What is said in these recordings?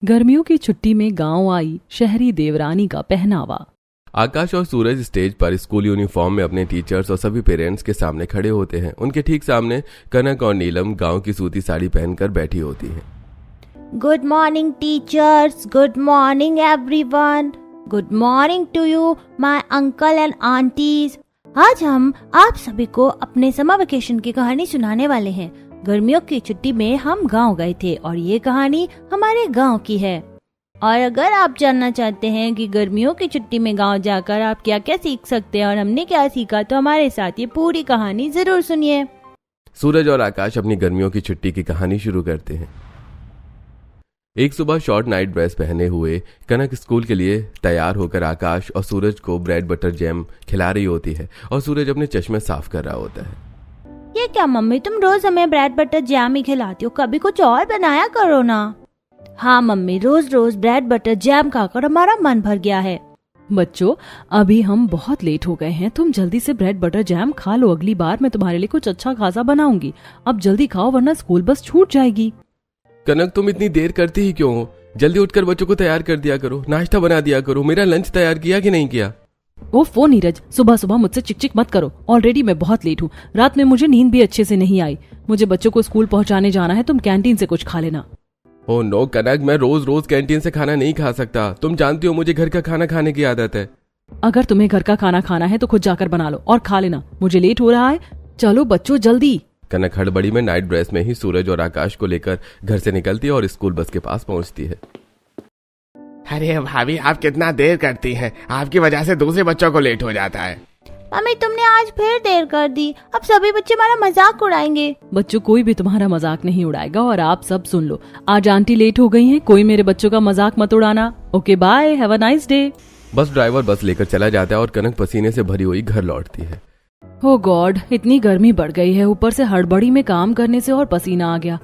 गर्मियों की छुट्टी में गांव आई शहरी देवरानी का पहनावा। आकाश और सूरज स्टेज पर स्कूल यूनिफॉर्म में अपने टीचर्स और सभी पेरेंट्स के सामने खड़े होते हैं। उनके ठीक सामने कनक और नीलम गांव की सूती साड़ी पहनकर बैठी होती हैं। Good morning teachers, good morning everyone, good morning to you my uncle and aunties. आज हम आप सभी को अपने समर वेकेशन की कहानी सुनाने वाले हैं। गर्मियों की छुट्टी में हम गांव गए थे और ये कहानी हमारे गांव की है। और अगर आप जानना चाहते हैं कि गर्मियों की छुट्टी में गांव जाकर आप क्या क्या सीख सकते हैं और हमने क्या सीखा, तो हमारे साथ ये पूरी कहानी जरूर सुनिए। सूरज और आकाश अपनी गर्मियों की छुट्टी की कहानी शुरू करते हैं। एक सुबह शॉर्ट नाइट ड्रेस पहने हुए कनक स्कूल के लिए तैयार होकर आकाश और सूरज को ब्रेड बटर जैम खिला रही होती है और सूरज अपने चश्मे साफ कर रहा होता है। ये क्या मम्मी, तुम रोज हमें ब्रेड बटर जैम ही खिलाती हो, कभी कुछ और बनाया करो ना। हाँ मम्मी, रोज रोज ब्रेड बटर जैम खाकर हमारा मन भर गया है। बच्चों, अभी हम बहुत लेट हो गए हैं, तुम जल्दी से ब्रेड बटर जैम खा लो। अगली बार मैं तुम्हारे लिए कुछ अच्छा खासा बनाऊंगी। अब जल्दी खाओ वरना स्कूल बस छूट जाएगी। कनक, तुम इतनी देर करती ही क्यों हो? जल्दी उठकर बच्चों को तैयार कर दिया करो, नाश्ता बना दिया करो। मेरा लंच तैयार किया कि नहीं किया? ओफो नीरज, सुबह सुबह मुझसे चिक चिक मत करो। ऑलरेडी मैं बहुत लेट हूँ। रात में मुझे नींद भी अच्छे से नहीं आई। मुझे बच्चों को स्कूल पहुँचाने जाना है, तुम कैंटीन से कुछ खा लेना। ओह नो कनक, मैं रोज रोज कैंटीन से खाना नहीं खा सकता। तुम जानती हो मुझे घर का खाना खाने की आदत है। अगर तुम्हें घर का खाना खाना है तो खुद जाकर बना लो और खा लेना। मुझे लेट हो रहा है, चलो बच्चों जल्दी। कनक हड़बड़ी में नाइट ड्रेस में ही सूरज और आकाश को लेकर घर से निकलती है और स्कूल बस के पास पहुंचती है। अरे भाभी, आप कितना देर करती हैं। आपकी वजह से दूसरे बच्चों को लेट हो जाता है। मम्मी, तुमने आज फिर देर कर दी। अब सभी बच्चे हमारा मजाक उड़ाएंगे। बच्चों, कोई भी तुम्हारा मजाक नहीं उड़ाएगा। और आप सब सुन लो, आज आंटी लेट हो गई हैं, कोई मेरे बच्चों का मजाक मत उड़ाना। Okay bye, have a nice day. Bus driver bus लेकर चला जाता है और कनक पसीने से भरी हुई घर लौटती है। ओ गॉड, इतनी गर्मी बढ़ गई है, ऊपर से हड़बड़ी में काम करने से और पसीना आ गया।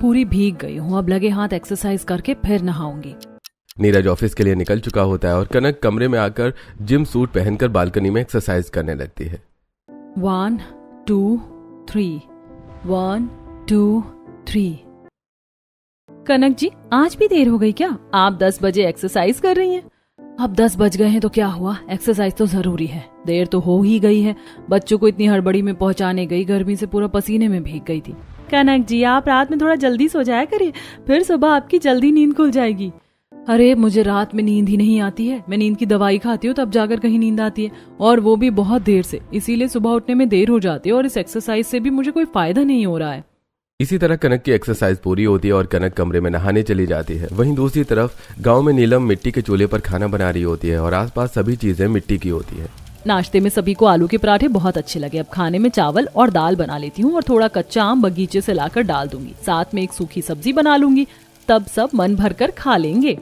पूरी भीग गई हूँ। अब लगे हाथ एक्सरसाइज करके फिर नहाऊंगी। नीरज ऑफिस के लिए निकल चुका होता है और कनक कमरे में आकर जिम सूट पहनकर बालकनी में एक्सरसाइज करने लगती है। 1 2 3 1 2 3। कनक जी, आज भी देर हो गई क्या? आप 10 बजे एक्सरसाइज कर रही हैं। अब 10 बज गए हैं तो क्या हुआ, एक्सरसाइज तो जरूरी है। देर तो हो ही गई है। बच्चों को इतनी हड़बड़ी में पहुंचाने गई, गर्मी से पूरा पसीने में भीग गई थी। कनक जी, आप रात में थोड़ा जल्दी सो जाया करिए, फिर सुबह आपकी जल्दी नींद खुल जाएगी। अरे मुझे रात में नींद ही नहीं आती है। मैं नींद की दवाई खाती हूँ तब जाकर कहीं नींद आती है, और वो भी बहुत देर से। इसीलिए सुबह उठने में देर हो जाती है और इस एक्सरसाइज से भी मुझे कोई फायदा नहीं हो रहा है। इसी तरह कनक की एक्सरसाइज पूरी होती है और कनक कमरे में नहाने चली जाती है। वहीं दूसरी तरफ गांव में नीलम मिट्टी के चूल्हे पर खाना बना रही होती है और आसपास सभी चीजें मिट्टी की होती है। नाश्ते में सभी को आलू के पराठे बहुत अच्छे लगे। अब खाने में चावल और दाल बना लेती हूँ और थोड़ा कच्चा आम बगीचे से लाकर डाल दूंगी। साथ में एक सूखी सब्जी बना लूंगी, तब सब मन भरकर खा लेंगे।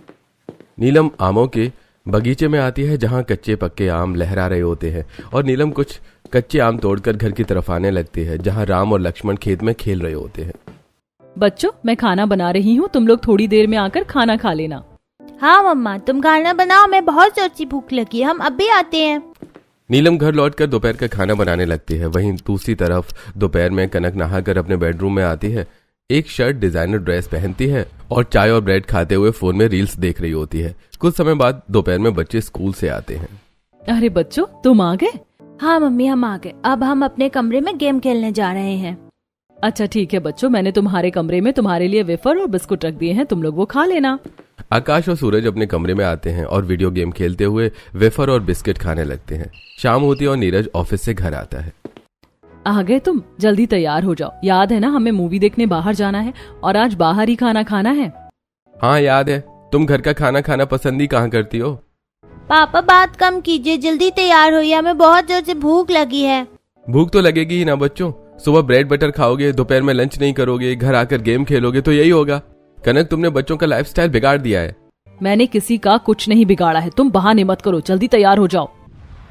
नीलम आमों के बगीचे में आती है जहाँ कच्चे पक्के आम लहरा रहे होते हैं और नीलम कुछ कच्चे आम तोड़कर घर की तरफ आने लगती है जहाँ राम और लक्ष्मण खेत में खेल रहे होते हैं। बच्चों, मैं खाना बना रही हूँ, तुम लोग थोड़ी देर में आकर खाना खा लेना। हाँ मम्मा, तुम खाना बनाओ, मैं बहुत जोर से भूख लगी है, हम अभी आते हैं। नीलम घर लौटकर दोपहर का खाना बनाने लगती है। वहीं दूसरी तरफ दोपहर में कनक नहाकर अपने बेडरूम में आती है, एक शर्ट डिजाइनर ड्रेस पहनती है और चाय और ब्रेड खाते हुए फोन में रील्स देख रही होती है। कुछ समय बाद दोपहर में बच्चे स्कूल से आते हैं। अरे बच्चों, तुम आ गए? हाँ मम्मी, हम आ गए। अब हम अपने कमरे में गेम खेलने जा रहे हैं। अच्छा ठीक है बच्चों, मैंने तुम्हारे कमरे में तुम्हारे लिए वेफर और बिस्कुट रख दिए हैं, तुम लोग वो खा लेना। आकाश और सूरज अपने कमरे में आते हैं और वीडियो गेम खेलते हुए वेफर और बिस्किट खाने लगते हैं। शाम होती है और नीरज ऑफिस से घर आता है। आ गए तुम, जल्दी तैयार हो जाओ। याद है ना, हमें मूवी देखने बाहर जाना है और आज बाहर ही खाना खाना है। हाँ याद है। तुम घर का खाना खाना पसंद ही कहाँ करती हो? पापा बात कम कीजिए, जल्दी तैयार होइए, हमें बहुत जोर से भूख लगी है। भूख तो लगेगी ही ना बच्चों। सुबह ब्रेड बटर खाओगे, दोपहर में लंच नहीं करोगे, घर आकर गेम खेलोगे, तो यही होगा। कनक, तुमने बच्चों का लाइफस्टाइल बिगाड़ दिया है। मैंने किसी का कुछ नहीं बिगाड़ा है, तुम बहाने मत करो, जल्दी तैयार हो जाओ।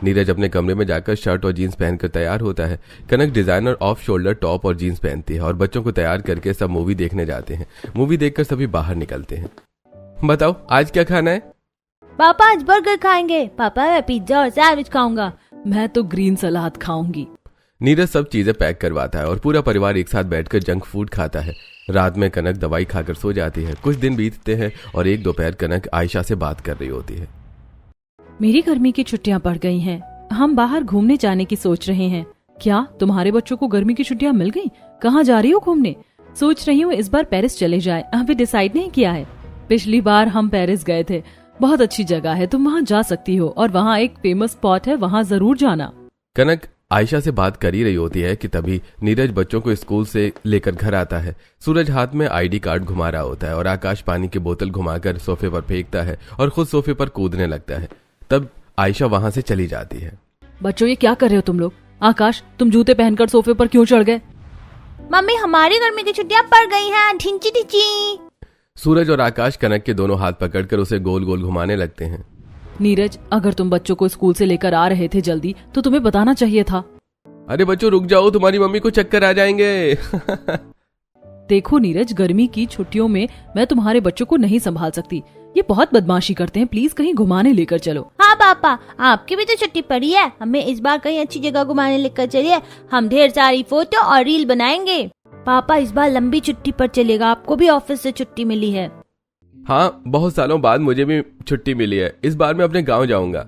नीरज अपने कमरे में जाकर शर्ट और जीन्स पहनकर तैयार होता है। कनक डिजाइनर ऑफ शोल्डर टॉप और जीन्स पहनती है और बच्चों को तैयार करके सब मूवी देखने जाते हैं। मूवी देखकर सभी बाहर निकलते हैं। बताओ आज क्या खाना है? पापा आज बर्गर खाएंगे। पापा मैं पिज्जा और सैंडविच खाऊंगा। मैं तो ग्रीन सलाद खाऊंगी। नीरज सब चीजें पैक करवाता है और पूरा परिवार एक साथ बैठकर जंक फूड खाता है। रात में कनक दवाई खाकर सो जाती है। कुछ दिन बीतते हैं और एक दोपहर कनक आयशा से बात कर रही होती है। मेरी गर्मी की छुट्टियां पड़ गई हैं। हम बाहर घूमने जाने की सोच रहे हैं। क्या तुम्हारे बच्चों को गर्मी की छुट्टियां मिल गई? कहाँ जा रही हो घूमने? सोच रही हूँ इस बार पेरिस चले जाए। अभी डिसाइड नहीं किया है। पिछली बार हम पेरिस गए थे, बहुत अच्छी जगह है, तुम वहाँ जा सकती हो और वहाँ एक फेमस स्पॉट है, वहाँ जरूर जाना। कनक आयशा से बात कर ही रही होती है कि तभी नीरज बच्चों को स्कूल से लेकर घर आता है। सूरज हाथ में आईडी कार्ड घुमा रहा होता है और आकाश पानी की बोतल घुमाकर सोफे पर फेंकता है और खुद सोफे पर कूदने लगता है। तब आयशा वहां से चली जाती है। बच्चों ये क्या कर रहे हो तुम लोग? आकाश, तुम जूते पहनकर सोफे पर क्यों चढ़ गए? मम्मी हमारी गर्मी की छुट्टियां पड़ गई हैं, ढिंची ढिंची। सूरज और आकाश कनक के दोनों हाथ पकड़कर उसे गोल गोल घुमाने लगते हैं। नीरज, अगर तुम बच्चों को स्कूल से लेकर आ रहे थे जल्दी तो तुम्हें बताना चाहिए था। अरे बच्चों रुक जाओ, तुम्हारी मम्मी को चक्कर आ जाएंगे। देखो नीरज, गर्मी की छुट्टियों में मैं तुम्हारे बच्चों को नहीं संभाल सकती। ये बहुत बदमाशी करते हैं, प्लीज कहीं घुमाने लेकर चलो। हाँ पापा, आपकी भी तो छुट्टी पड़ी है, हमें इस बार कहीं अच्छी जगह घुमाने लेकर चलिए। हम ढेर सारी फोटो और रील बनाएंगे। पापा इस बार लंबी छुट्टी पर चलेगा, आपको भी ऑफिस से छुट्टी मिली है। हाँ, बहुत सालों बाद मुझे भी छुट्टी मिली है। इस बार मैं अपने गांव जाऊंगा।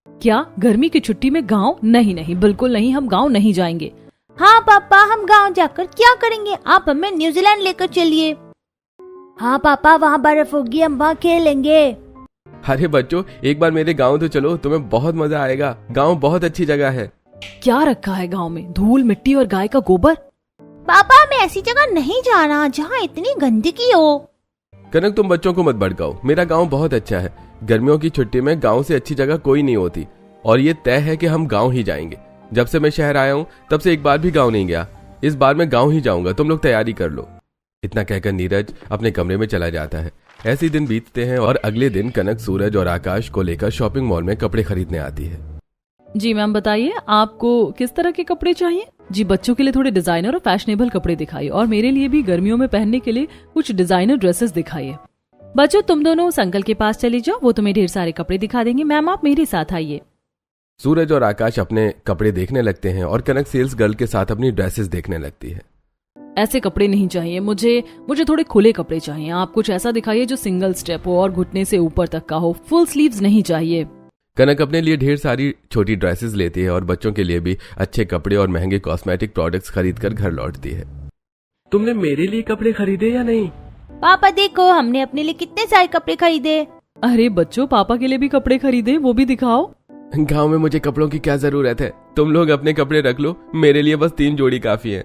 क्या गर्मी की छुट्टी में गांव? नहीं नहीं, बिल्कुल नहीं, हम गांव नहीं जाएंगे। हाँ पापा, हम गांव जाकर क्या करेंगे? आप हमें न्यूजीलैंड लेकर चलिए। हाँ पापा, वहाँ बर्फ होगी, हम वहाँ खेलेंगे। अरे बच्चों, एक बार मेरे गांव तो चलो, तुम्हें बहुत मजा आएगा। गांव बहुत अच्छी जगह है। क्या रखा है गांव में? धूल मिट्टी और गाय का गोबर। पापा हमें ऐसी जगह नहीं जाना जहाँ इतनी गंदगी हो। कनक तुम बच्चों को मत भड़काओ, मेरा गांव बहुत अच्छा है। गर्मियों की छुट्टी में गांव से अच्छी जगह कोई नहीं होती और ये तय है कि हम गांव ही जाएंगे। जब से मैं शहर आया हूँ तब से एक बार भी गांव नहीं गया। इस बार मैं गांव ही जाऊंगा, तुम लोग तैयारी कर लो। इतना कहकर नीरज अपने कमरे में चला जाता है। ऐसे ही दिन बीतते हैं और अगले दिन कनक सूरज और आकाश को लेकर शॉपिंग मॉल में कपड़े खरीदने आती है। जी मैम, बताइए आपको किस तरह के कपड़े चाहिए? जी, बच्चों के लिए थोड़े डिजाइनर और फैशनेबल कपड़े दिखाइए और मेरे लिए भी गर्मियों में पहनने के लिए कुछ डिजाइनर ड्रेसेस दिखाइए। बच्चों तुम दोनों उस अंकल के पास चले जाओ, वो तुम्हें ढेर सारे कपड़े दिखा देंगे। मैम आप मेरे साथ आइए। सूरज और आकाश अपने कपड़े देखने लगते हैं और कनक सेल्स गर्ल के साथ अपनी ड्रेसेस देखने लगती है। ऐसे कपड़े नहीं चाहिए मुझे थोड़े खुले कपड़े चाहिए। आप कुछ ऐसा दिखाइए जो सिंगल स्टेप हो और घुटने से ऊपर तक का हो। फुल स्लीव्स नहीं चाहिए। कनक अपने लिए ढेर सारी छोटी ड्रेसेस लेती है और बच्चों के लिए भी अच्छे कपड़े और महंगे कॉस्मेटिक प्रोडक्ट्स खरीदकर घर लौटती है। तुमने मेरे लिए कपड़े खरीदे या नहीं? पापा देखो, हमने अपने लिए कितने सारे कपड़े खरीदे। अरे बच्चों, पापा के लिए भी कपड़े खरीदे, वो भी दिखाओ। गांव में मुझे कपड़ों की क्या जरूरत है, तुम लोग अपने कपड़े रख लो, मेरे लिए बस 3 जोड़ी काफी है।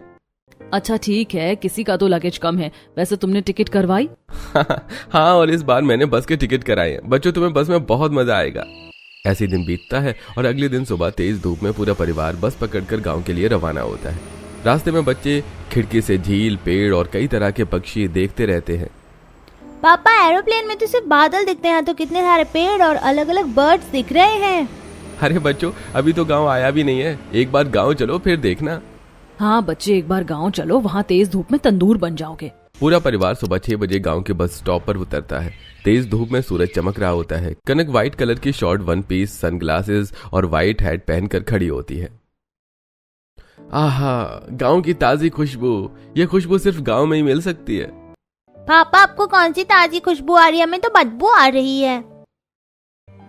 अच्छा ठीक है, किसी का तो लगेज कम है। वैसे तुमने टिकट करवाई? हाँ, और इस बार मैंने बस के टिकट कराए हैं। बच्चों तुम्हें बस में बहुत मजा आएगा। ऐसे दिन बीतता है और अगले दिन सुबह तेज धूप में पूरा परिवार बस पकड़कर गांव के लिए रवाना होता है। रास्ते में बच्चे खिड़की से झील, पेड़ और कई तरह के पक्षी देखते रहते हैं। पापा एरोप्लेन में तो सिर्फ बादल दिखते हैं, तो कितने सारे पेड़ और अलग अलग बर्ड्स दिख रहे हैं। अरे बच्चों, अभी तो गांव आया भी नहीं है, एक बार गांव चलो फिर देखना। हाँ बच्चे, एक बार गांव चलो, वहाँ तेज धूप में तंदूर बन जाओगे। पूरा परिवार सुबह 6 बजे गांव के बस स्टॉप पर उतरता है। तेज धूप में सूरज चमक रहा होता है। कनक व्हाइट कलर की शॉर्ट 1 पीस, सनग्लासेस और व्हाइट हैट पहनकर खड़ी होती है। आहा, गांव की ताजी खुशबू, ये खुशबू सिर्फ गांव में ही मिल सकती है। पापा आपको कौन सी ताजी खुशबू आ रही है? हमें तो बदबू आ रही है।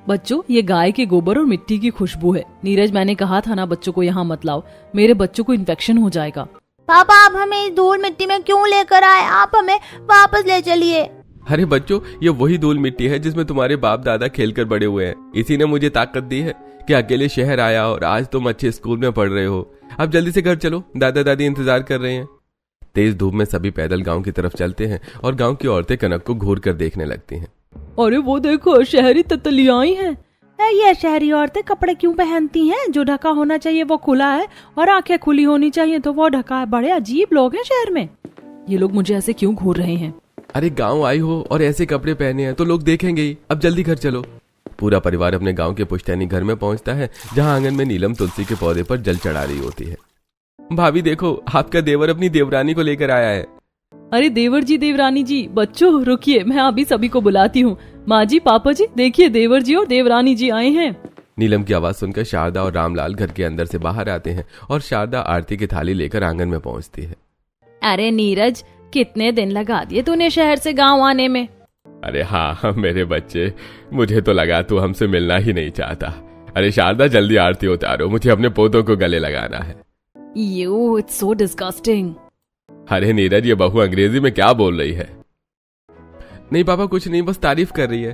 बच्चों, ये गाय के गोबर और मिट्टी की खुशबू है। नीरज, मैंने कहा था ना बच्चों को यहाँ मत लाओ, मेरे बच्चों को इन्फेक्शन हो जाएगा। पापा आप हमें इस धूल मिट्टी में क्यों लेकर आए? आप हमें वापस ले चलिए। अरे बच्चों, ये वही धूल मिट्टी है जिसमें तुम्हारे बाप दादा खेलकर बड़े हुए हैं। इसी ने मुझे ताकत दी है कि अकेले शहर आया और आज तुम अच्छे स्कूल में पढ़ रहे हो। अब जल्दी से घर चलो, दादा दादी इंतजार कर रहे हैं। तेज धूप में सभी पैदल गांव की तरफ चलते हैं और गांव की औरतें कनक को घूर कर देखने लगती हैं। अरे वो देखो, शहरी तितलियां आई हैं। ये शहरी औरतें कपड़े क्यों पहनती हैं? जो ढका होना चाहिए वो खुला है और आंखें खुली होनी चाहिए तो वो ढका है। बड़े अजीब लोग हैं शहर में। ये लोग मुझे ऐसे क्यों घूर रहे हैं? अरे गांव आई हो और ऐसे कपड़े पहने हैं तो लोग देखेंगे ही। अब जल्दी घर चलो। पूरा परिवार अपने गांव के पुश्तैनी घर में पहुंचता है, जहां आंगन में नीलम तुलसी के पौधे पर जल चढ़ा रही होती है। भाभी देखो, आपका देवर अपनी देवरानी को लेकर आया है। अरे देवर जी, देवरानी जी, बच्चों रुकिए, मैं अभी सभी को बुलाती हूँ। माँ जी, पापा जी, देखिए देवर जी और देवरानी जी आए हैं। नीलम की आवाज सुनकर शारदा और रामलाल घर के अंदर से बाहर आते हैं और शारदा आरती की थाली लेकर आंगन में पहुंचती है। अरे नीरज, कितने दिन लगा दिए तूने शहर से गांव आने में। अरे हाँ मेरे बच्चे, मुझे तो लगा तू हमसे मिलना ही नहीं चाहता। अरे शारदा जल्दी आरती उतारो, मुझे अपने पोतों को गले लगाना है। You, it's so disgusting. अरे नीरज, ये बहू अंग्रेजी में क्या बोल रही है? नहीं पापा, कुछ नहीं, बस तारीफ कर रही है।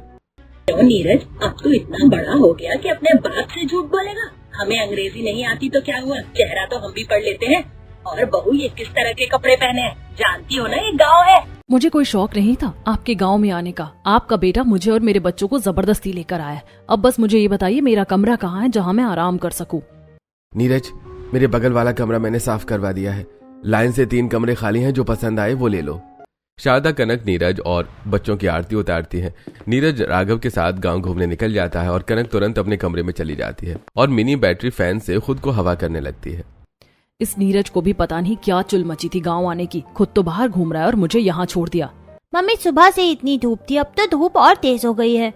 क्यों नीरज, अब तो इतना बड़ा हो गया कि अपने बाप से झूठ बोलेगा। हमें अंग्रेजी नहीं आती तो क्या हुआ, चेहरा तो हम भी पढ़ लेते हैं। और बहू, ये किस तरह के कपड़े पहने हैं, जानती हो ना ये गाँव है। मुझे कोई शौक नहीं था आपके गांव में आने का। आपका बेटा मुझे और मेरे बच्चों को जबरदस्ती लेकर आया है। अब बस मुझे ये बताइए, मेरा कमरा कहाँ है जहाँ मैं आराम कर सकूं? नीरज, मेरे बगल वाला कमरा मैंने साफ करवा दिया है। लाइन से 3 कमरे खाली हैं, जो पसंद आए वो ले लो। शारदा, कनक, नीरज और बच्चों की आरती उतारती है। नीरज राघव के साथ गांव घूमने निकल जाता है और कनक तुरंत अपने कमरे में चली जाती है और मिनी बैटरी फैन से खुद को हवा करने लगती है। इस नीरज को भी पता नहीं क्या चुल मची थी गांव आने की। खुद तो बाहर घूम रहा है और मुझे यहाँ छोड़ दिया। मम्मी, सुबह से इतनी धूप थी, अब तो धूप और तेज हो गई है।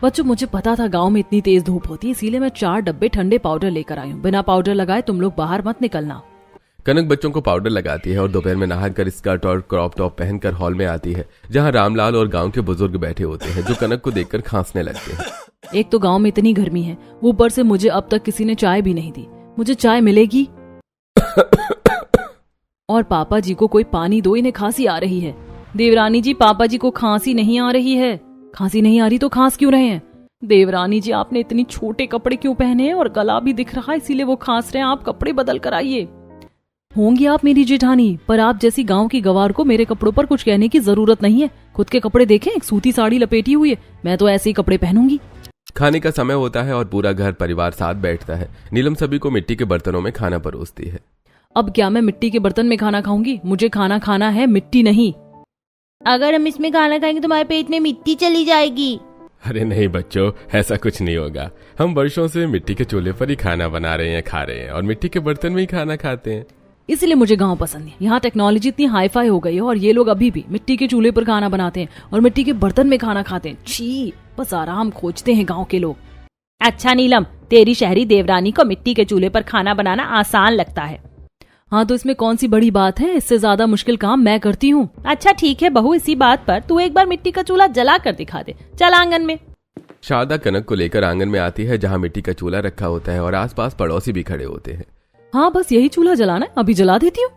बच्चों, मुझे पता था गांव में इतनी तेज धूप होती है, इसीलिए मैं 4 डब्बे ठंडे पाउडर लेकर आई हूँ। बिना पाउडर लगाए तुम लोग बाहर मत निकलना। कनक बच्चों को पाउडर लगाती है और दोपहर में नहाकर स्कर्ट और क्रॉप टॉप पहनकर हॉल में आती है, जहाँ रामलाल और गांव के बुजुर्ग बैठे होते हैं, जो कनक को देखकर खांसने लगते हैं। एक तो गांव में इतनी गर्मी है, ऊपर से मुझे अब तक किसी ने चाय भी नहीं दी। मुझे चाय मिलेगी? और पापा जी को कोई पानी दो, इन्हें खांसी आ रही है। देवरानी जी, पापा जी को खांसी नहीं आ रही है। खांसी नहीं आ रही तो खांस क्यों रहे हैं? देवरानी जी, आपने इतनी छोटे कपड़े क्यों पहने हैं और गला भी दिख रहा है, इसीलिए वो खांस रहे हैं। आप कपड़े बदल कर आइए। होंगी आप मेरी जेठानी, पर आप जैसी गांव की गवार को मेरे कपड़ों पर कुछ कहने की जरूरत नहीं है। खुद के कपड़े देखें, एक सूती साड़ी लपेटी हुई है, मैं तो ऐसे ही कपड़े पहनूंगी। खाने का समय होता है और पूरा घर परिवार साथ बैठता है। नीलम सभी को मिट्टी के बर्तनों में खाना परोसती है। अब क्या मैं मिट्टी के बर्तन में खाना खाऊंगी? मुझे खाना खाना है, मिट्टी नहीं। अगर हम इसमें खाना खाएंगे तो हमारे पेट में मिट्टी चली जाएगी। अरे नहीं बच्चों, ऐसा कुछ नहीं होगा। हम वर्षों से मिट्टी के चूल्हे पर ही खाना बना रहे हैं, खा रहे हैं और मिट्टी के बर्तन में ही खाना खाते हैं। इसलिए मुझे गांव पसंद है। यहाँ टेक्नोलॉजी इतनी हाईफाई हो गई है और ये लोग अभी भी मिट्टी के चूल्हे पर खाना बनाते हैं और मिट्टी के बर्तन में खाना खाते हैं। छी, बस आराम खोजते हैं गांव के लोग। अच्छा नीलम, तेरी शहरी देवरानी को मिट्टी के चूल्हे पर खाना बनाना आसान लगता है। हाँ, तो इसमें कौन सी बड़ी बात है? इससे ज्यादा मुश्किल काम मैं करती हूँ। अच्छा ठीक है बहू, इसी बात पर तू एक बार मिट्टी का चूल्हा जला कर दिखा दे। चल आंगन में। शारदा कनक को लेकर आंगन में आती है, जहाँ मिट्टी का चूल्हा रखा होता है और आसपास पड़ोसी भी खड़े होते हैं। हाँ, बस यही चूल्हा जलाना है, अभी जला देती हूँ।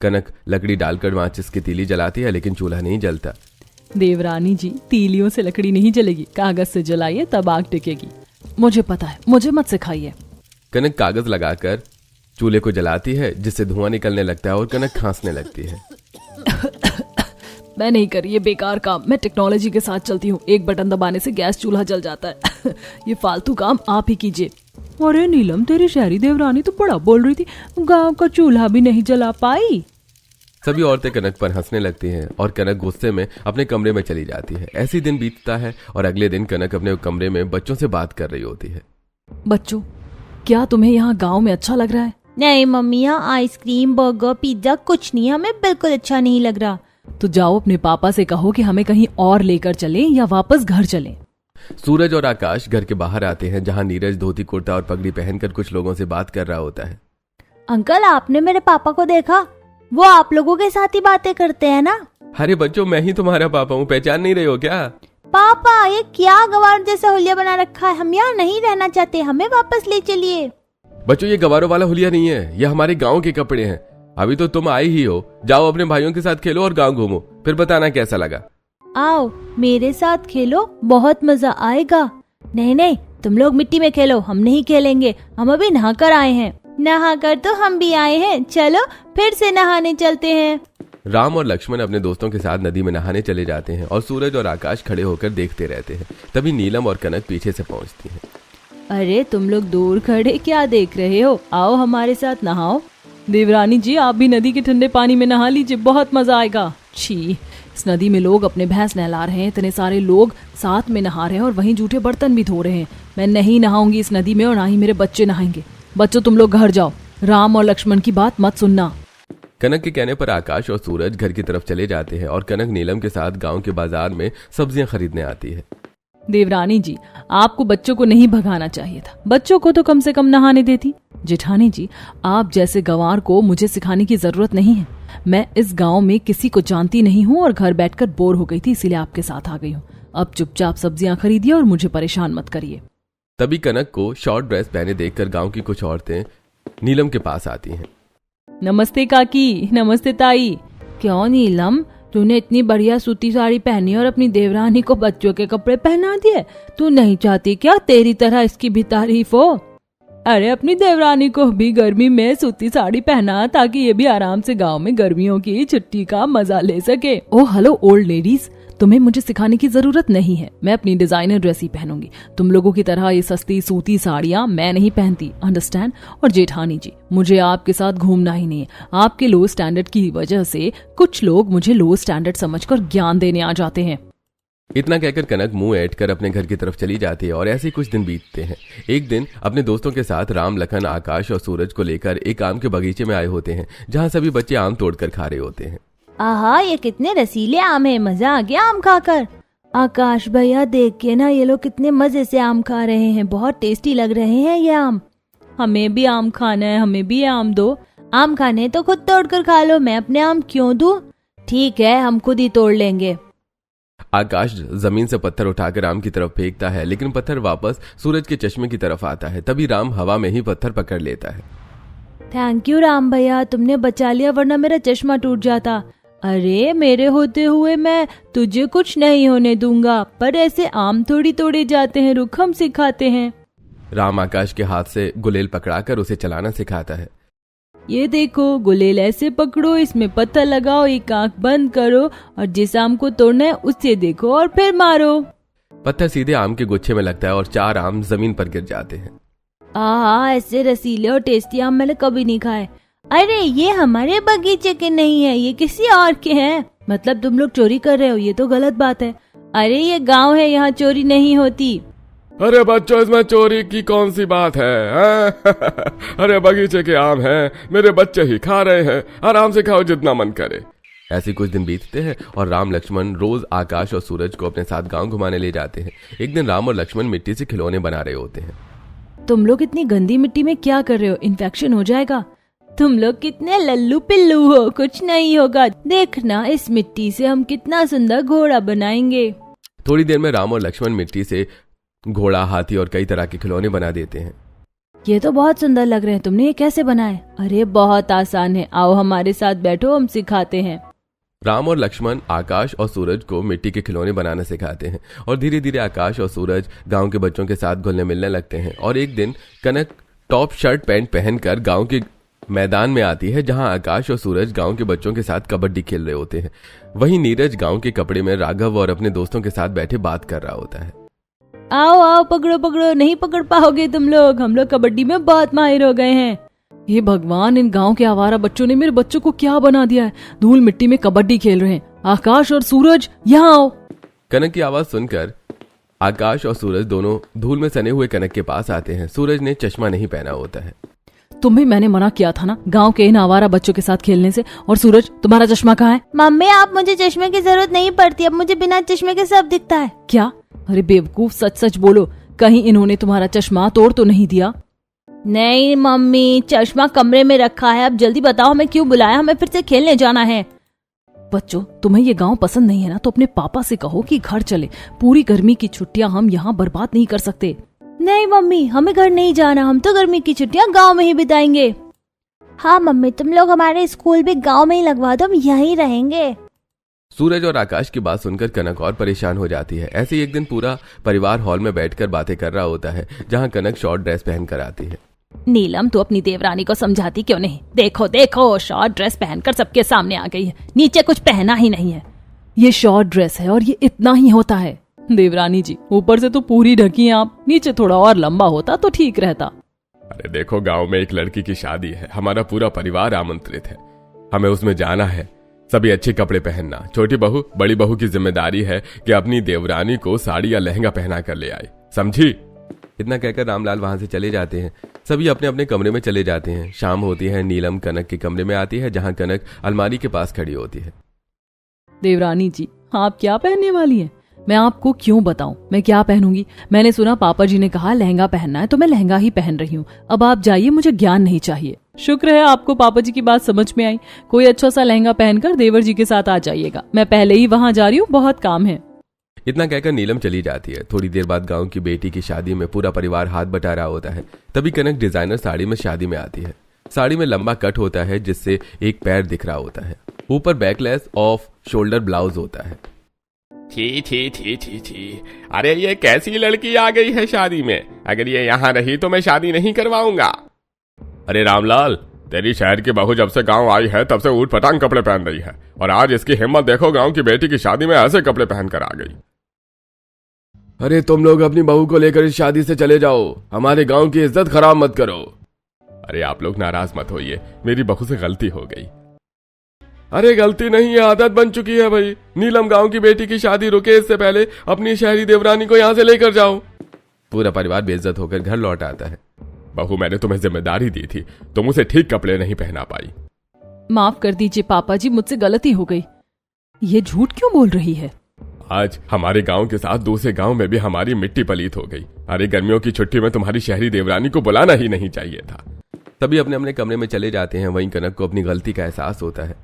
कनक लकड़ी डालकर माचिस की तीली जलाती है, लेकिन चूल्हा नहीं जलता। देवरानी जी, तीलियों से लकड़ी नहीं जलेगी, कागज से जलाइए तब आग टिकेगी। मुझे पता है, मुझे मत सिखाइए। कनक कागज लगाकर चूल्हे को जलाती है, जिससे धुआं निकलने लगता है और कनक खांसने लगती है। मैं नहीं कर ये बेकार काम, मैं टेक्नोलॉजी के साथ चलती हूँ। एक बटन दबाने से गैस चूल्हा जल जाता है। ये फालतू काम आप ही कीजिए। अरे नीलम, तेरी शहरी देवरानी तो बड़ा बोल रही थी, गांव का चूल्हा भी नहीं जला पाई। सभी औरतें कनक पर हंसने लगती हैं और कनक गुस्से में अपने कमरे में चली जाती है। ऐसी दिन बीतता है और अगले दिन कनक अपने कमरे में बच्चों से बात कर रही होती है। बच्चों, क्या तुम्हें यहाँ गांव में अच्छा लग रहा है? नहीं मम्मी, यहाँ आइसक्रीम, बर्गर, पिज्जा कुछ नहीं, हमें बिल्कुल अच्छा नहीं लग रहा। तो जाओ अपने पापा से कहो कि हमें कहीं और लेकर चलें या वापस घर चलें। सूरज और आकाश घर के बाहर आते हैं, जहाँ नीरज धोती कुर्ता और पगड़ी पहनकर कुछ लोगों से बात कर रहा होता है। अंकल, आपने मेरे पापा को देखा? वो आप लोगों के साथ ही बातें करते हैं ना? अरे बच्चों, मैं ही तुम्हारा पापा हूँ, पहचान नहीं रहे हो क्या? पापा, ये क्या गवार जैसा हुलिया बना रखा है? हम यहाँ नहीं रहना चाहते, हमें वापस ले चलिए। बच्चों, ये गवारों वाला हुलिया नहीं है, ये हमारे गांव के कपड़े हैं। अभी तो तुम आई ही हो, जाओ अपने भाइयों के साथ खेलो और गांव घूमो, फिर बताना कैसा लगा। आओ मेरे साथ खेलो, बहुत मजा आएगा। नहीं नहीं, तुम लोग मिट्टी में खेलो, हम नहीं खेलेंगे, हम अभी नहाकर आए हैं। नहाकर तो हम भी आए हैं, चलो फिर से नहाने चलते हैं। राम और लक्ष्मण अपने दोस्तों के साथ नदी में नहाने चले जाते हैं और सूरज और आकाश खड़े होकर देखते रहते हैं। तभी नीलम और कनक पीछे से पहुंचती हैं। अरे तुम लोग दूर खड़े क्या देख रहे हो? आओ हमारे साथ नहाओ। देवरानी जी, आप भी नदी के ठंडे पानी में नहा लीजिए, बहुत मजा आएगा। छी, इस नदी में लोग अपने भैंस नहला रहे हैं, इतने सारे लोग साथ में नहा रहे हैं और वहीं जूठे बर्तन भी धो रहे हैं। मैं नहीं नहाऊंगी इस नदी में और ना ही मेरे बच्चे नहाएंगे। बच्चों, तुम लोग घर जाओ, राम और लक्ष्मण की बात मत सुनना। कनक के कहने पर आकाश और सूरज घर की तरफ चले जाते हैं और कनक नीलम के साथ गांव के बाजार में सब्जियां खरीदने आती है। देवरानी जी, आपको बच्चों को नहीं भगाना चाहिए था, बच्चों को तो कम से कम नहाने देती। जेठानी जी, आप जैसे गंवार को मुझे सिखाने की जरूरत नहीं है। मैं इस गांव में किसी को जानती नहीं हूँ और घर बैठकर बोर हो गई थी, इसीलिए आपके साथ आ गई हूँ। अब चुपचाप सब्जियां खरीदिए और मुझे परेशान मत करिए। तभी कनक को शॉर्ट ड्रेस पहने देखकर गांव की कुछ औरतें नीलम के पास आती हैं। नमस्ते काकी, नमस्ते ताई। क्यों नीलम, तूने इतनी बढ़िया सूती साड़ी पहनी और अपनी देवरानी को बच्चों के कपड़े पहना दिए? तू नहीं चाहती क्या तेरी तरह इसकी भी तारीफ हो? अरे अपनी देवरानी को भी गर्मी में सूती साड़ी पहना ताकि ये भी आराम से गांव में गर्मियों की छुट्टी का मजा ले सके। ओह हेलो ओल्ड लेडीज, तुम्हें मुझे सिखाने की जरूरत नहीं है। मैं अपनी डिजाइनर ड्रेस ही पहनूंगी। तुम लोगों की तरह ये सस्ती सूती साड़ियां मैं नहीं पहनती, अंडरस्टैंड? और जेठानी जी, मुझे आपके साथ घूमना ही नहीं है। आपके लो स्टैंडर्ड की वजह से कुछ लोग मुझे लो स्टैंडर्ड समझकर ज्ञान देने आ जाते हैं। इतना कहकर कनक मुंह ऐंठ कर अपने घर की तरफ चली जाती है और ऐसे ही कुछ दिन बीतते हैं। एक दिन अपने दोस्तों के साथ राम, लखन, आकाश और सूरज को लेकर एक आम के बगीचे में आए होते हैं, जहां सभी बच्चे आम तोड़कर खा रहे होते हैं। आहा, ये कितने रसीले आम है, मजा आ गया आम खाकर। आकाश भैया देख के ना, ये लोग कितने मजे से आम खा रहे हैं, बहुत टेस्टी लग रहे हैं ये आम। हमें भी आम खाना है, हमें भी आम दो। आम खाने तो खुद तोड़ कर खा लो, मैं अपने आम क्यों दूं? ठीक है, हम खुद ही तोड़ लेंगे। आकाश जमीन से पत्थर उठाकर राम की तरफ फेंकता है, लेकिन पत्थर वापस सूरज के चश्मे की तरफ आता है। तभी राम हवा में ही पत्थर पकड़ लेता है। थैंक यू राम भैया, तुमने बचा लिया, वरना मेरा चश्मा टूट जाता। अरे मेरे होते हुए मैं तुझे कुछ नहीं होने दूंगा, पर ऐसे आम थोड़ी तोड़े जाते हैं, रुक हम सिखाते हैं। राम आकाश के हाथ से गुलेल पकड़ाकर उसे चलाना सिखाता है। ये देखो, गुलेल ऐसे पकड़ो, इसमें पत्थर लगाओ, एक आंख बंद करो और जिस आम को तोड़ना है उसे देखो और फिर मारो। पत्थर सीधे आम के गुच्छे में लगता है और 4 आम जमीन पर गिर जाते हैं। आहा, ऐसे रसीले और टेस्टी आम मैंने कभी नहीं खाए। अरे ये हमारे बगीचे के नहीं है, ये किसी और के हैं। मतलब तुम लोग चोरी कर रहे हो, ये तो गलत बात है। अरे ये गांव है, यहाँ चोरी नहीं होती। अरे बच्चों, इसमें चोरी की कौन सी बात है? अरे बगीचे के आम हैं, मेरे बच्चे ही खा रहे हैं, आराम से खाओ जितना मन करे। ऐसे कुछ दिन बीतते हैं और राम, लक्ष्मण रोज आकाश और सूरज को अपने साथ गांव घुमाने ले जाते हैं। एक दिन राम और लक्ष्मण मिट्टी से खिलौने बना रहे होते हैं। तुम लोग इतनी गंदी मिट्टी में क्या कर रहे हो? इन्फेक्शन हो जाएगा। तुम लोग कितने लल्लू पिल्लू हो, कुछ नहीं होगा। देखना, इस मिट्टी से हम कितना सुंदर घोड़ा बनाएंगे। थोड़ी देर में राम और लक्ष्मण मिट्टी से घोड़ा, हाथी और कई तरह के खिलौने बना देते हैं। ये तो बहुत सुंदर लग रहे हैं, तुमने ये कैसे बनाए? अरे बहुत आसान है, आओ हमारे साथ बैठो, हम सिखाते हैं। राम और लक्ष्मण आकाश और सूरज को मिट्टी के खिलौने बनाना सिखाते हैं और धीरे धीरे आकाश और सूरज गांव के बच्चों के साथ घुलने मिलने लगते हैं। और एक दिन कनक टॉप शर्ट पैंट पहनकर गांव के मैदान में आती है, जहां आकाश और सूरज गांव के बच्चों के साथ कबड्डी खेल रहे होते हैं। वहीं नीरज गांव के कपड़े में राघव और अपने दोस्तों के साथ बैठे बात कर रहा होता है। आओ आओ, पकड़ो पकड़ो, नहीं पकड़ पाओगे तुम लोग, हम लोग कबड्डी में बहुत माहिर हो गए हैं। ये भगवान, इन गांव के आवारा बच्चों ने मेरे बच्चों को क्या बना दिया है? धूल मिट्टी में कबड्डी खेल रहे हैं। आकाश और सूरज, यहाँ आओ। कनक की आवाज सुनकर आकाश और सूरज दोनों धूल में सने हुए कनक के पास आते हैं। सूरज ने चश्मा नहीं पहना होता है। तुम्हें मैंने मना किया था ना गांव के इन आवारा बच्चों के साथ खेलने से। और सूरज, तुम्हारा चश्मा कहाँ है? मम्मी, आप मुझे चश्मे की जरूरत नहीं पड़ती, अब मुझे बिना चश्मे के सब दिखता है। क्या? अरे बेवकूफ, सच सच बोलो, कहीं इन्होंने तुम्हारा चश्मा तोड़ तो नहीं दिया? नहीं मम्मी, चश्मा कमरे में रखा है। अब जल्दी बताओ, हमें क्यों बुलाया? हमें फिर से खेलने जाना है। बच्चों, तुम्हें ये गांव पसंद नहीं है ना, तो अपने पापा से कहो कि घर चले। पूरी गर्मी की छुट्टियां हम यहाँ बर्बाद नहीं कर सकते। नहीं मम्मी, हमें घर नहीं जाना, हम तो गर्मी की छुट्टियां गांव में ही बिताएंगे। हाँ मम्मी, तुम लोग हमारे स्कूल भी गांव में ही लगवा दो, हम यहीं रहेंगे। सूरज और आकाश की बात सुनकर कनक और परेशान हो जाती है। ऐसे ही एक दिन पूरा परिवार हॉल में बैठकर बातें कर रहा होता है, जहां कनक शॉर्ट ड्रेस पहनकर आती है। नीलम, तो अपनी देवरानी को समझाती क्यों नहीं? देखो देखो, शॉर्ट ड्रेस पहनकर सबके सामने आ गई है, नीचे कुछ पहना ही नहीं है। ये शॉर्ट ड्रेस है और ये इतना ही होता है। देवरानी जी, ऊपर से तो पूरी ढकी हैं आप, नीचे थोड़ा और लंबा होता तो ठीक रहता। अरे देखो, गांव में एक लड़की की शादी है, हमारा पूरा परिवार आमंत्रित है, हमें उसमें जाना है। सभी अच्छे कपड़े पहनना। छोटी बहू, बड़ी बहू की जिम्मेदारी है कि अपनी देवरानी को साड़ी या लहंगा पहना कर ले आए, समझी? इतना कहकर रामलाल वहां से चले जाते हैं। सभी अपने अपने कमरे में चले जाते हैं। शाम होती है। नीलम कनक के कमरे में आती है, जहां कनक अलमारी के पास खड़ी होती है। देवरानी जी, आप क्या पहनने वाली हैं? मैं आपको क्यों बताऊं मैं क्या पहनूंगी। मैंने सुना पापा जी ने कहा लहंगा पहनना है तो मैं लहंगा ही पहन रही हूँ। अब आप जाइए, मुझे ज्ञान नहीं चाहिए। शुक्र है आपको पापा जी की बात समझ में आई। कोई अच्छा सा लहंगा पहनकर देवर जी के साथ आ जाइएगा। मैं पहले ही वहां जा रही हूँ, बहुत काम है। इतना कहकर नीलम चली जाती है। थोड़ी देर बाद गांव की बेटी की शादी में पूरा परिवार हाथ बटा रहा होता है। तभी कनक डिजाइनर साड़ी में शादी में आती है। साड़ी में लंबा कट होता है जिससे एक पैर दिख रहा होता है। ऊपर बैकलेस ऑफ शोल्डर ब्लाउज होता है। छी छी छी छी छी, अरे ये कैसी लड़की आ गई है शादी में। अगर ये यहाँ रही तो मैं शादी नहीं करवाऊंगा। अरे रामलाल, तेरी शहर की बहू जब से गांव आई है तब से ऊट पटांग कपड़े पहन रही है, और आज इसकी हिम्मत देखो, गांव की बेटी की शादी में ऐसे कपड़े पहन कर आ गई। अरे तुम लोग अपनी बहू को लेकर इस शादी से चले जाओ, हमारे गांव की इज्जत खराब मत करो। अरे आप लोग नाराज मत होइए, मेरी बहू से गलती हो गई। अरे गलती नहीं है, आदत बन चुकी है भाई। नीलम, गांव की बेटी की शादी रुके इससे पहले अपनी शहरी देवरानी को यहाँ से लेकर जाओ। पूरा परिवार बेइज्जत होकर घर लौट आता है। बहू, मैंने तुम्हें जिम्मेदारी दी थी, तुम उसे ठीक कपड़े नहीं पहना पाई। माफ कर दीजिए पापा जी, मुझसे गलती हो गई। ये झूठ क्यों बोल रही है? आज हमारे गांव के साथ दूसरे गांव में भी हमारी मिट्टी पलीत हो गई। अरे गर्मियों की छुट्टी में तुम्हारी शहरी देवरानी को बुलाना ही नहीं चाहिए था। तभी अपने अपने कमरे में चले जाते हैं। वहीं कनक को अपनी गलती का एहसास होता है।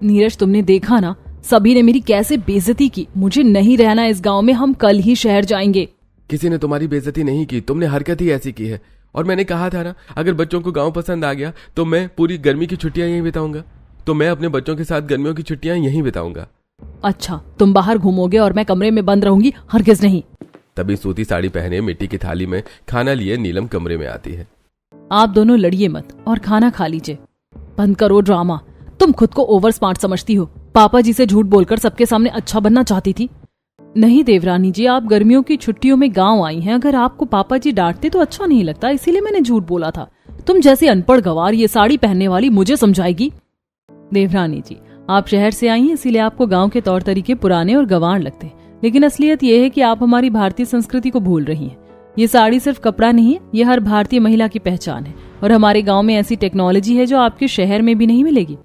नीरज, तुमने देखा ना सभी ने मेरी कैसे बेइज्जती की। मुझे नहीं रहना इस गांव में, हम कल ही शहर जाएंगे। किसी ने तुम्हारी बेइज्जती नहीं की, तुमने हरकत ही ऐसी की है। और मैंने कहा था ना, अगर बच्चों को गांव पसंद आ गया तो मैं पूरी गर्मी की छुट्टियां यहीं बिताऊंगा। तो मैं अपने बच्चों के साथ गर्मियों की छुट्टियां यहीं बिताऊंगा। अच्छा, तुम बाहर घूमोगे और मैं कमरे में बंद रहूंगी? हरगिज नहीं। तभी सूती साड़ी पहने मिट्टी की थाली में खाना लिए नीलम कमरे में आती है। आप दोनों लड़िए मत और खाना खा लीजिए। बंद करो ड्रामा। तुम खुद को ओवर स्मार्ट समझती हो। पापा जी से झूठ बोलकर सबके सामने अच्छा बनना चाहती थी। नहीं देवरानी जी, आप गर्मियों की छुट्टियों में गांव आई हैं। अगर आपको पापा जी डांटते तो अच्छा नहीं लगता, इसीलिए मैंने झूठ बोला था। तुम जैसी अनपढ़ गंवार ये साड़ी पहनने वाली मुझे समझाएगी? देवरानी जी, आप शहर से आई हैं, इसीलिए आपको गांव के तौर तरीके पुराने और गंवार लगते हैं। लेकिन असलियत यह है कि आप हमारी भारतीय संस्कृति को भूल रही हैं। ये साड़ी सिर्फ कपड़ा नहीं है, ये हर भारतीय महिला की पहचान है। और हमारे गांव में ऐसी टेक्नोलॉजी है जो आपके शहर में भी नहीं मिलेगी।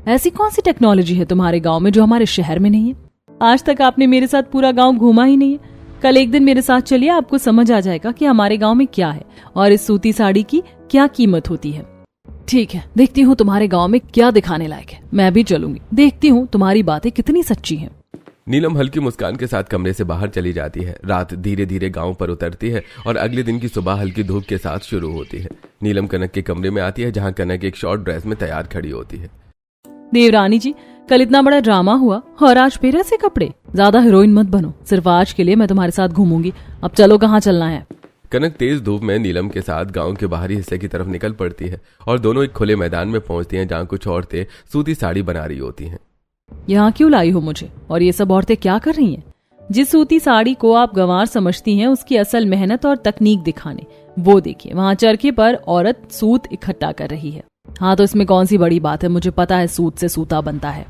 ऐसी कौन सी टेक्नोलॉजी है तुम्हारे गांव में जो हमारे शहर में नहीं है? आज तक आपने मेरे साथ पूरा गांव घूमा ही नहीं है। कल एक दिन मेरे साथ चलिए, आपको समझ आ जाएगा कि हमारे गांव में क्या है और इस सूती साड़ी की क्या कीमत होती है। ठीक है, देखती हूँ तुम्हारे गांव में क्या दिखाने लायक है। मैं भी चलूंगी, देखती हूँ तुम्हारी बातें कितनी सच्ची हैं। नीलम हल्की मुस्कान के साथ कमरे से बाहर चली जाती है। रात धीरे धीरे गांव पर उतरती है और अगले दिन की सुबह हल्की धूप के साथ शुरू होती है। नीलम कनक के कमरे में आती है, जहां कनक एक शॉर्ट ड्रेस में तैयार खड़ी होती है। देवरानी जी, कल इतना बड़ा ड्रामा हुआ और आज फिर ऐसे कपड़े। ज्यादा हीरोइन मत बनो, सिर्फ आज के लिए मैं तुम्हारे साथ घूमूंगी। अब चलो, कहाँ चलना है? कनक तेज धूप में नीलम के साथ गांव के बाहरी हिस्से की तरफ निकल पड़ती है और दोनों एक खुले मैदान में पहुंचती हैं, जहां कुछ औरतें सूती साड़ी बना रही होती हैं। यहाँ क्यों लाई हो मुझे? और ये सब औरतें क्या कर रही हैं? जिस सूती साड़ी को आप गंवार समझती हैं, उसकी असल मेहनत और तकनीक दिखाने वो देखिए। वहाँ चरखे पर औरत सूत इकट्ठा कर रही है। हाँ, तो इसमें कौन सी बड़ी बात है? मुझे पता है सूत से सूता बनता है।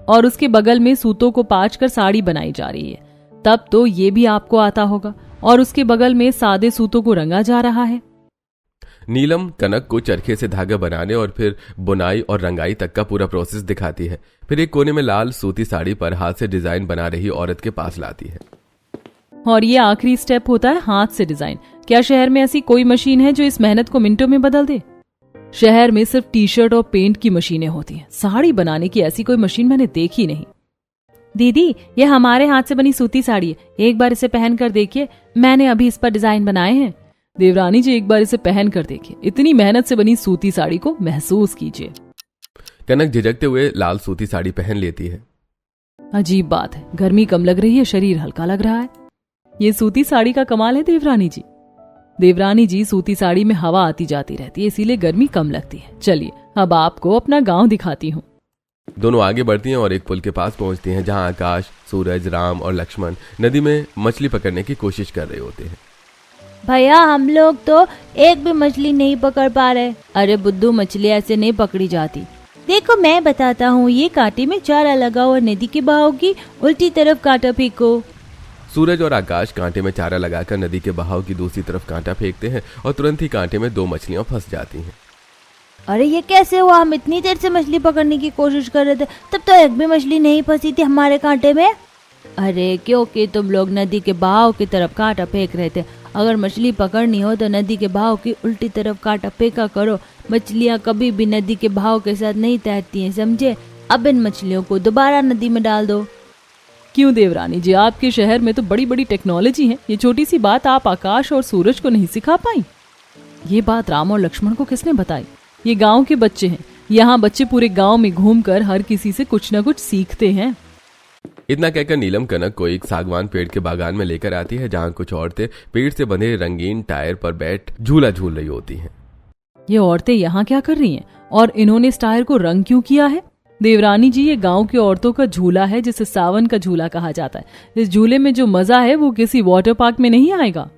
और उसके बगल में सूतों को पाँच कर साड़ी बनाई जा रही है। तब तो ये भी आपको आता होगा। और उसके बगल में सादे सूतों को रंगा जा रहा है। नीलम कनक को चरखे से धागा बनाने और फिर बुनाई और रंगाई तक का पूरा प्रोसेस दिखाती है। फिर एक कोने में लाल सूती साड़ी पर हाथ से डिजाइन बना रही औरत के पास लाती है। और ये आखिरी स्टेप होता है हाथ से डिजाइन। क्या शहर में ऐसी कोई मशीन है जो इस मेहनत को मिनटों में बदल दे? शहर में सिर्फ टी शर्ट और पेंट की मशीनें होती हैं। साड़ी बनाने की ऐसी कोई मशीन मैंने देखी नहीं। दीदी, ये हमारे हाथ से बनी सूती साड़ी है, एक बार इसे पहन कर देखिए। मैंने अभी इस पर डिजाइन बनाए हैं। देवरानी जी, एक बार इसे पहन कर देखिए। इतनी मेहनत से बनी सूती साड़ी को महसूस कीजिए। कनक झिझकते हुए लाल सूती साड़ी पहन लेती है। अजीब बात है, गर्मी कम लग रही है, शरीर हल्का लग रहा है। ये सूती साड़ी का कमाल है देवरानी जी। देवरानी जी, सूती साड़ी में हवा आती जाती रहती है, इसीलिए गर्मी कम लगती है। चलिए, अब आपको अपना गांव दिखाती हूँ। दोनों आगे बढ़ती हैं और एक पुल के पास पहुंचती हैं, जहां आकाश, सूरज, राम और लक्ष्मण नदी में मछली पकड़ने की कोशिश कर रहे होते हैं। भैया, हम लोग तो एक भी मछली नहीं पकड़ पा रहे। अरे बुद्धू, मछली ऐसे नहीं पकड़ी जाती। देखो, मैं बताता हूँ। ये कांटे में चारा लगाओ और नदी के बहाव की उल्टी तरफ कांटा फेंको। सूरज और आकाश कांटे में चारा लगाकर नदी के बहाव की दूसरी तरफ कांटा फेंकते हैं और तुरंत ही कांटे में दो मछलियां फंस जाती हैं। अरे ये कैसे हुआ? हम इतनी देर से मछली पकड़ने की कोशिश कर रहे थे, तब तो एक भी मछली नहीं फंसी थी हमारे कांटे में। अरे क्योंकि तुम लोग नदी के बहाव की तरफ कांटा फेंक रहे थे। अगर मछली पकड़नी हो तो नदी के बहाव की उल्टी तरफ कांटा फेंका करो। मछलियाँ कभी भी नदी के बहाव के साथ नहीं तैरती हैं, समझे? अब इन मछलियों को दोबारा नदी में डाल दो। क्यों देवरानी जी, आपके शहर में तो बड़ी बड़ी टेक्नोलॉजी है, ये छोटी सी बात आप आकाश और सूरज को नहीं सिखा पाई? ये बात राम और लक्ष्मण को किसने बताई? ये गांव के बच्चे हैं, यहाँ बच्चे पूरे गांव में घूमकर हर किसी से कुछ न कुछ सीखते हैं। इतना कहकर नीलम कनक को एक सागवान पेड़ के बागान में लेकर आती है, जहाँ कुछ औरतें पेड़ से बंधे रंगीन टायर पर बैठ झूला झूल रही होती हैं। ये औरतें यहाँ क्या कर रही हैं और इन्होंने इस टायर को रंग क्यों किया है? देवरानी जी, ये गांव की औरतों का झूला है जिसे सावन का झूला कहा जाता है। इस झूले में जो मजा है वो किसी वाटर पार्क में नहीं आएगा।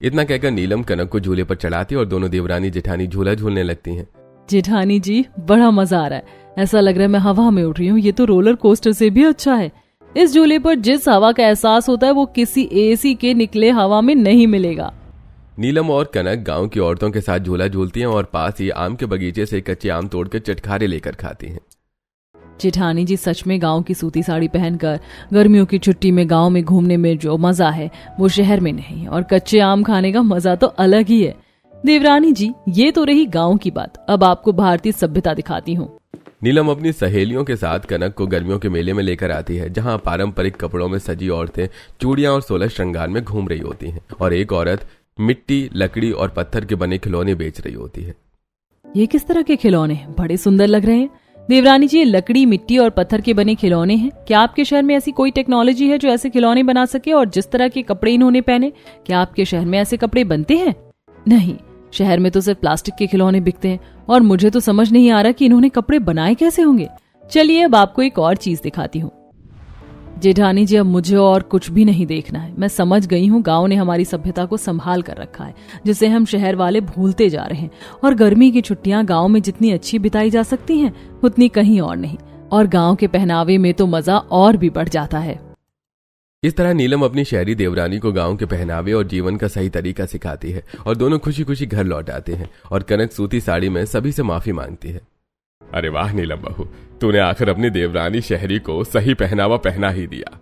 इतना कहकर नीलम कनक को झूले पर चढ़ाती और दोनों देवरानी जेठानी झूला झूलने लगती हैं। जेठानी जी, बड़ा मजा आ रहा है, ऐसा लग रहा है मैं हवा में उड़ रही हूँ। ये तो रोलर कोस्टर से भी अच्छा है। इस झूले पर जिस हवा का एहसास होता है वो किसी एसी के निकले हवा में नहीं मिलेगा। नीलम और कनक गांव की औरतों के साथ झूला झूलती हैं और पास ही आम के बगीचे से कच्चे आम तोड़कर चटखारे लेकर खाती हैं। जेठानी जी, सच में गांव की सूती साड़ी पहनकर गर्मियों की छुट्टी में गांव में घूमने में जो मजा है वो शहर में नहीं, और कच्चे आम खाने का मजा तो अलग ही है। देवरानी जी, ये तो रही गांव की बात, अब आपको भारतीय सभ्यता दिखाती हूँ। नीलम अपनी सहेलियों के साथ कनक को गर्मियों के मेले में लेकर आती है, जहाँ पारंपरिक कपड़ों में सजी औरतें चूड़ियां और 16 श्रृंगार में घूम रही होती हैं और एक औरत मिट्टी, लकड़ी और पत्थर के बने खिलौने बेच रही होती है। ये किस तरह के खिलौने हैं? बड़े सुंदर लग रहे हैं। देवरानी जी, ये लकड़ी, मिट्टी और पत्थर के बने खिलौने हैं। क्या आपके शहर में ऐसी कोई टेक्नोलॉजी है जो ऐसे खिलौने बना सके? और जिस तरह के कपड़े इन्होंने पहने, क्या आपके शहर में ऐसे कपड़े बनते हैं? नहीं, शहर में तो सिर्फ प्लास्टिक के खिलौने बिकते हैं और मुझे तो समझ नहीं आ रहा कि इन्होंने कपड़े बनाए कैसे होंगे। चलिए अब आपको एक और चीज दिखाती हूँ। जेठानी जी, अब मुझे और कुछ भी नहीं देखना है। मैं समझ गई हूँ गांव ने हमारी सभ्यता को संभाल कर रखा है, जिसे हम शहर वाले भूलते जा रहे हैं। और गर्मी की छुट्टियां गांव में जितनी अच्छी बिताई जा सकती हैं उतनी कहीं और नहीं। और गांव के पहनावे में तो मजा और भी बढ़ जाता है। इस तरह नीलम अपनी शहरी देवरानी को गांव के पहनावे और जीवन का सही तरीका सिखाती है और दोनों खुशी खुशी घर लौट आते हैं और कनक सूती साड़ी में सभी से माफी मांगती है। अरे वाह नीलम बहू, तूने आखिर अपनी देवरानी शहरी को सही पहनावा पहना ही दिया।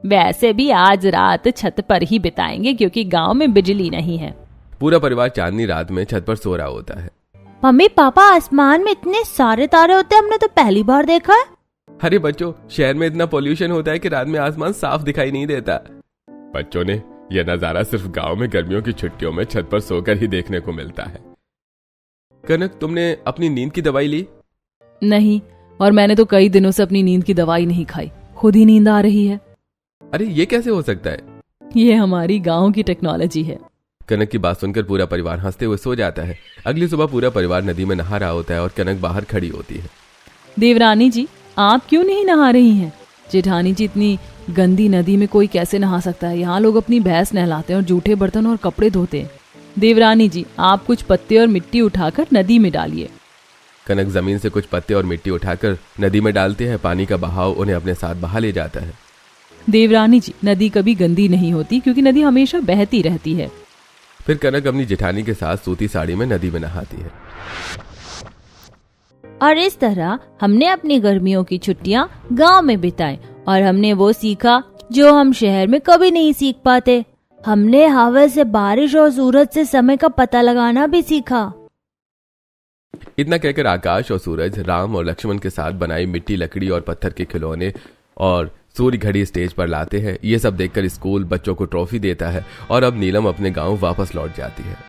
वैसे भी आज रात छत पर ही बिताएंगे क्योंकि गांव में बिजली नहीं है। पूरा परिवार चांदनी रात में छत पर सो रहा होता है। मम्मी पापा, आसमान में इतने सारे तारे होते हैं, हमने तो पहली बार देखा है। अरे बच्चों, शहर में इतना पोल्यूशन होता है कि रात में आसमान साफ दिखाई नहीं देता। बच्चों ने यह नजारा सिर्फ गांव में गर्मियों की छुट्टियों में छत पर सोकर ही देखने को मिलता है। कनक, तुमने अपनी नींद की दवाई ली? नहीं, और मैंने तो कई दिनों से अपनी नींद की दवाई नहीं खाई, खुद ही नींद आ रही है। अरे ये कैसे हो सकता है? ये हमारी गांव की टेक्नोलॉजी है। कनक की बात सुनकर पूरा परिवार हंसते हुए सो जाता है। अगली सुबह पूरा परिवार नदी में नहा रहा होता है और कनक बाहर खड़ी होती है। देवरानी जी, आप क्यों नहीं नहा रही हैं? जेठानी जी, इतनी गंदी नदी में कोई कैसे नहा सकता है? यहाँ लोग अपनी भैंस नहलाते हैं और जूठे बर्तन और कपड़े धोते हैं। देवरानी जी, आप कुछ पत्ते और मिट्टी उठाकर नदी में डालिए। कनक जमीन से कुछ पत्ते और मिट्टी उठाकर नदी में डालते हैं। पानी का बहाव उन्हें अपने साथ बहा ले जाता है। देवरानी जी, नदी कभी गंदी नहीं होती क्योंकि नदी हमेशा बहती रहती है। फिर कनक अपनी जेठानी के साथ सूती साड़ी में नदी में नहाती है। और इस तरह हमने अपनी गर्मियों की छुट्टियां गांव में बिताई और हमने वो सीखा जो हम शहर में कभी नहीं सीख पाते। हमने हवा से, बारिश और सूरज से समय का पता लगाना भी सीखा। इतना कहकर आकाश और सूरज राम और लक्ष्मण के साथ बनाई मिट्टी, लकड़ी और पत्थर के खिलौने और सूर्य घड़ी स्टेज पर लाते हैं। ये सब देखकर स्कूल बच्चों को ट्रॉफी देता है और अब नीलम अपने गांव वापस लौट जाती है।